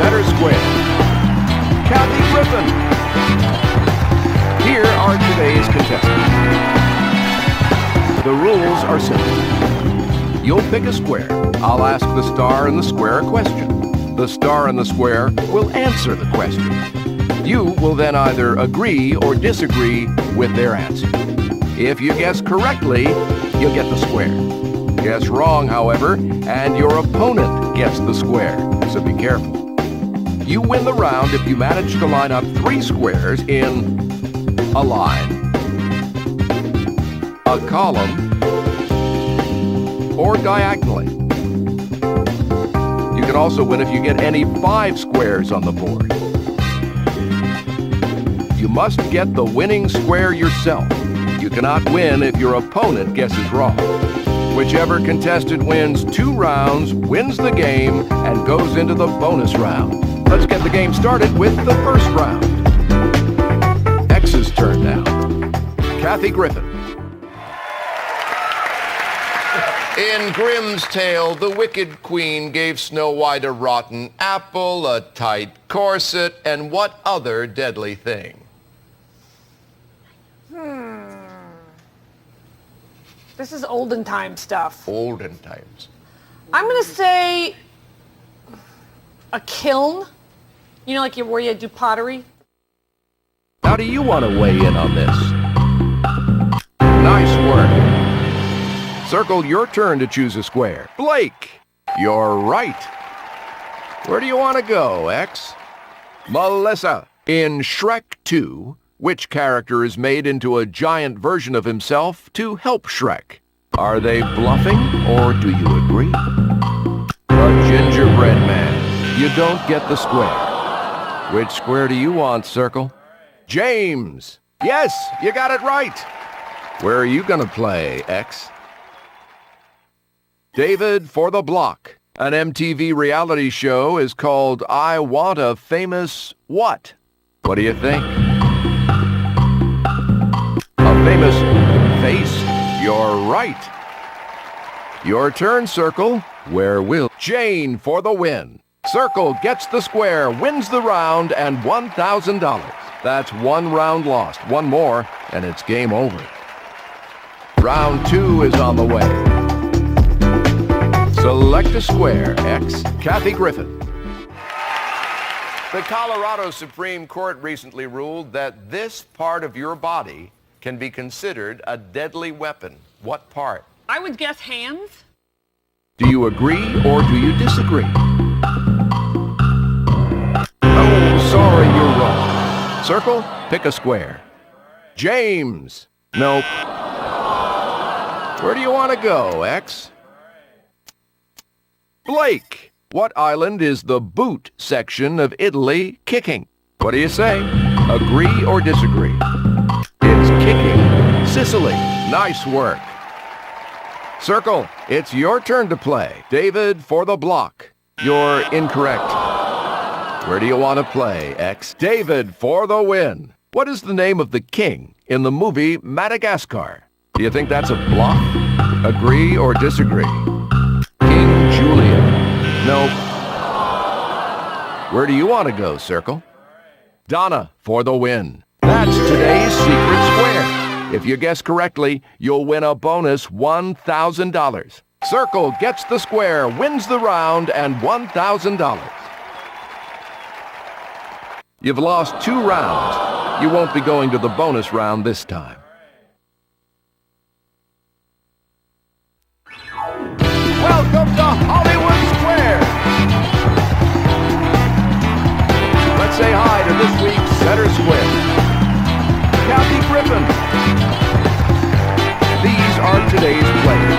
center square. Kathy Griffin. Here are today's contestants. The rules are simple. You'll pick a square. I'll ask the star in the square a question. The star in the square will answer the question. You will then either agree or disagree with their answer. If you guess correctly, you'll get the square. Guess wrong, however, and your opponent gets the square, so be careful. You win the round if you manage to line up 3 squares in a line, a column, or diagonally. You can also win if you get any 5 squares on the board. You must get the winning square yourself. You cannot win if your opponent guesses wrong. Whichever contestant wins 2 rounds wins the game and goes into the bonus round. Let's get the game started with the first round. X's turn now. Kathy Griffin. In Grimm's tale, the wicked queen gave Snow White a rotten apple, a tight corset, and what other deadly thing? This is olden time stuff. Olden times. I'm going to say a kiln. You know, like where you do pottery? How do you want to weigh in on this? Nice work. Circle your turn to choose a square. Blake, you're right. Where do you want to go, X? Melissa, in Shrek 2, which character is made into a giant version of himself to help Shrek? Are they bluffing, or do you agree? A gingerbread man. You don't get the square. Which square do you want, Circle? James. Yes, you got it right. Where are you gonna play, X? David for the block. An MTV reality show is called I Want a Famous What? What do you think? A famous face? You're right. Your turn, Circle. Where will Jane for the win? Circle gets the square, wins the round, and $1,000. That's 1 round lost. 1 more, and it's game over. Round 2 is on the way. Select a square, X. Kathy Griffin. The Colorado Supreme Court recently ruled that this part of your body can be considered a deadly weapon. What part? I would guess hands. Do you agree or do you disagree? Oh, sorry, you're wrong. Circle, pick a square. James. Nope. Where do you want to go, X? Blake, what island is the boot section of Italy kicking? What do you say? Agree or disagree? It's kicking Sicily. Nice work. Circle, it's your turn to play. David for the block. You're incorrect. Where do you want to play, X? David for the win. What is the name of the king in the movie Madagascar? Do you think that's a bluff? Agree or disagree? King Julian. Nope. Where do you want to go, Circle? Donna for the win. That's today's secret square. If you guess correctly, you'll win a bonus $1,000. Circle gets the square, wins the round, and $1,000. You've lost 2 rounds. You won't be going to the bonus round this time. Welcome to Hollywood Square! Let's say hi to this week's center square. Kathy Griffin. These are today's players.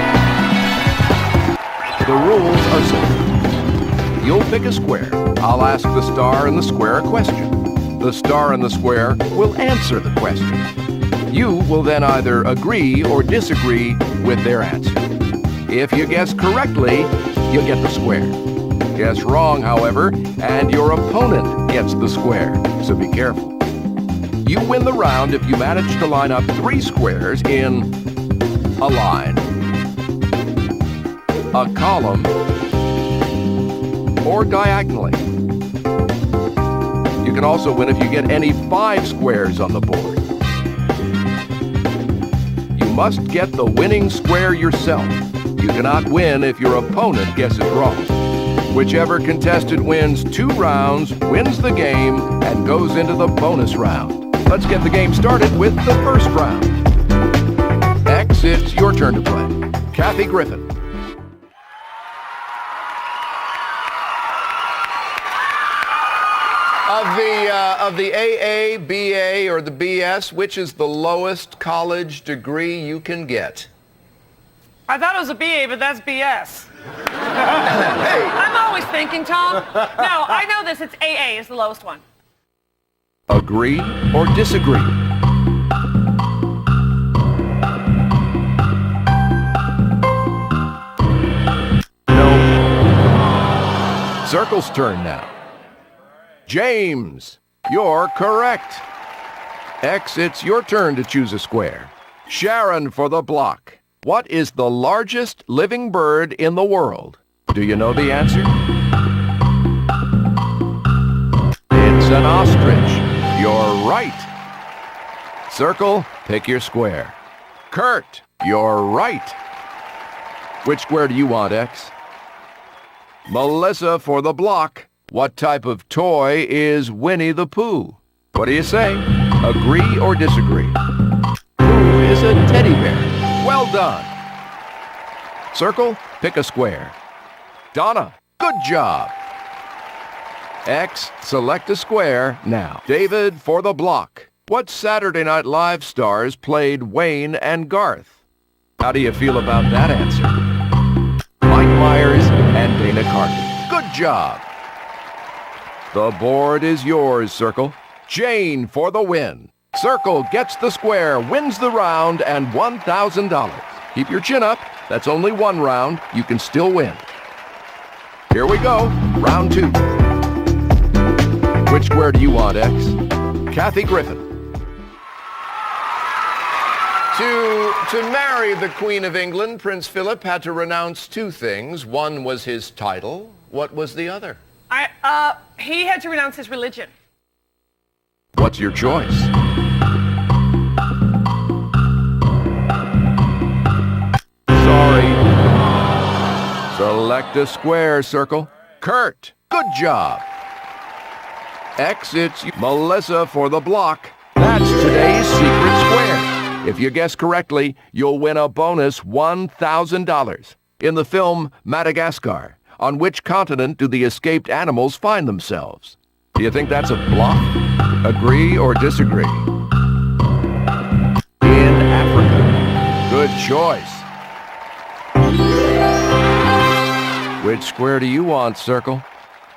The rules are simple. You'll pick a square. I'll ask the star in the square a question. The star in the square will answer the question. You will then either agree or disagree with their answer. If you guess correctly, you'll get the square. Guess wrong, however, and your opponent gets the square, so be careful. You win the round if you manage to line up 3 squares in a line, a column, or diagonally. You can also win if you get any 5 squares on the board. You must get the winning square yourself. You cannot win if your opponent guesses wrong. Whichever contestant wins 2 rounds wins the game and goes into the bonus round. Let's get the game started with the first round. X, it's your turn to play. Kathy Griffin. Of the AA, BA, or the BS, which is the lowest college degree you can get? I thought it was a BA, but that's BS. Hey. I'm always thinking, Tom. No, I know this. It's AA is the lowest one. Agree or disagree? No. Circle's turn now. James, you're correct. X, it's your turn to choose a square. Sharon for the block. What is the largest living bird in the world? Do you know the answer? It's an ostrich. You're right. Circle, pick your square. Kurt, you're right. Which square do you want, X? Melissa for the block. What type of toy is Winnie the Pooh? What do you say? Agree or disagree? Pooh is a teddy bear. Well done. Circle, pick a square. Donna, good job. X, select a square now. David for the block. What Saturday Night Live stars played Wayne and Garth? How do you feel about that answer? Mike Myers and Dana Carvey. Good job. The board is yours, Circle. Jane for the win. Circle gets the square, wins the round, and $1,000. Keep your chin up. That's only 1 round. You can still win. Here we go. Round 2. Which square do you want, X? Kathy Griffin. To marry the Queen of England, Prince Philip had to renounce 2 things. One was his title. What was the other? He had to renounce his religion. What's your choice? Sorry. Select a square, Circle. Kurt, good job. X, it's Melissa for the block. That's today's secret square. If you guess correctly, you'll win a bonus $1,000. In the film Madagascar, on which continent do the escaped animals find themselves? Do you think that's a bluff? Agree or disagree? In Africa. Good choice. Which square do you want, Circle?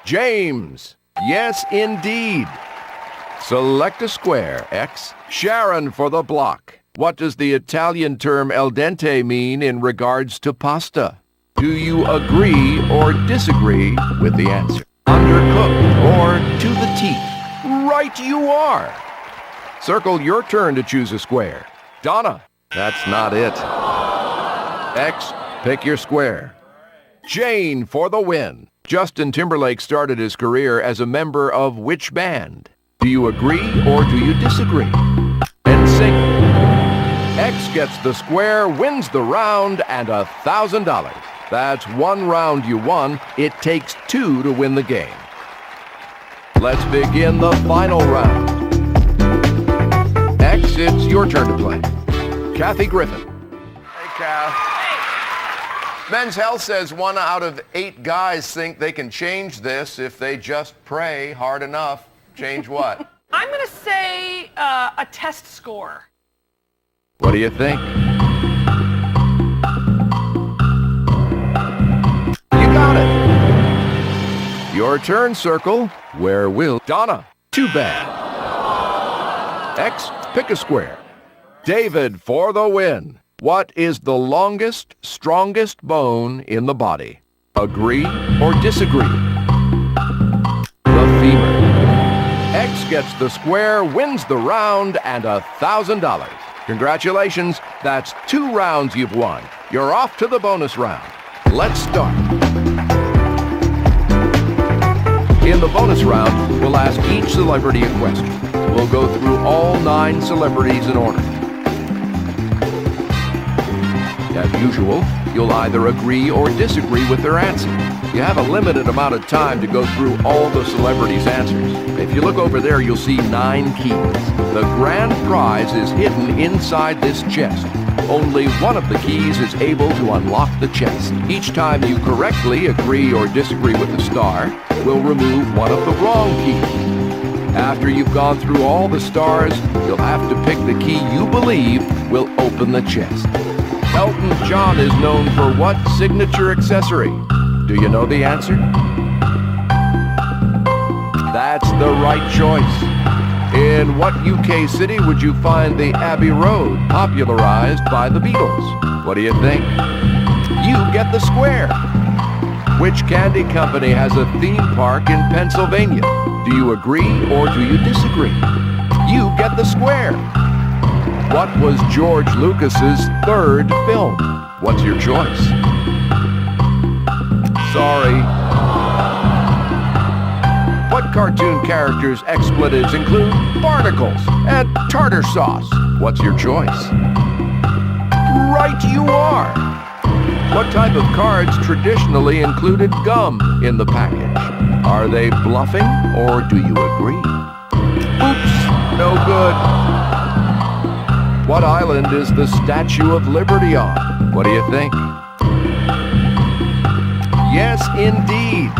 James. Yes, indeed. Select a square, X. Sharon for the block. What does the Italian term al dente mean in regards to pasta? Do you agree or disagree with the answer? Undercooked or to the teeth? Right you are. Circle, your turn to choose a square. Donna, that's not it. X, pick your square. Jane for the win. Justin Timberlake started his career as a member of which band? Do you agree or do you disagree? NSYNC. X gets the square, wins the round, and $1,000. That's 1 round you won. It takes 2 to win the game. Let's begin the final round. X, it's your turn to play. Kathy Griffin. Hey, Kath. Hey. Men's Health says 1 out of 8 guys think they can change this if they just pray hard enough. Change what? I'm going to say a test score. What do you think? You got it. Your turn, Circle. Where will... Donna, too bad. X, pick a square. David for the win. What is the longest, strongest bone in the body? Agree or disagree? The femur. X gets the square, wins the round, and $1,000. Congratulations, that's 2 rounds you've won. You're off to the bonus round. Let's start. In In the bonus round, we'll ask each celebrity a question. We'll go through all 9 celebrities in order. As usual, you'll either agree or disagree with their answer. You have a limited amount of time to go through all the celebrities' answers. If you look over there, you'll see 9 keys. The grand prize is hidden inside this chest. Only one of the keys is able to unlock the chest. Each time you correctly agree or disagree with the star, we'll remove one of the wrong keys. After you've gone through all the stars, you'll have to pick the key you believe will open the chest. Elton John is known for what signature accessory? Do you know the answer? That's the right choice. In what UK city would you find the Abbey Road, popularized by the Beatles? What do you think? You get the square. Which candy company has a theme park in Pennsylvania? Do you agree or do you disagree? You get the square. What was George Lucas's 3rd film? What's your choice? Sorry. What cartoon characters' expletives include barnacles and tartar sauce? What's your choice? Right you are. What type of cards traditionally included gum in the package? Are they bluffing or do you agree? Oops, no good. What island is the Statue of Liberty on? What do you think? Yes, indeed.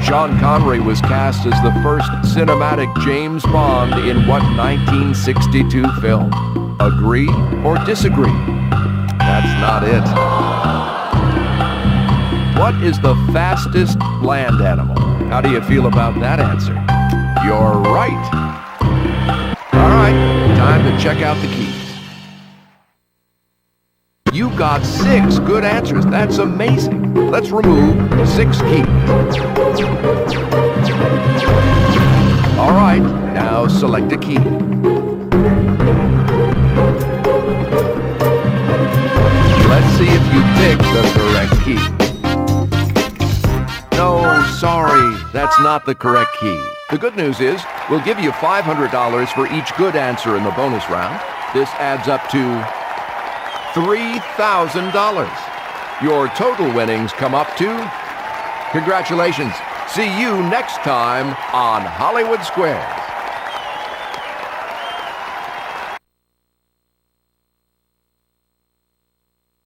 Sean Connery was cast as the first cinematic James Bond in what 1962 film? Agree or disagree? That's not it. What is the fastest land animal? How do you feel about that answer? You're right. All right, time to check out the keys. You got 6 good answers. That's amazing. Let's remove 6 keys. All right, now select a key. Let's see if you picked the correct key. No, sorry, that's not the correct key. The good news is, we'll give you $500 for each good answer in the bonus round. This adds up to $3,000. Your total winnings come up to... Congratulations. See you next time on Hollywood Square.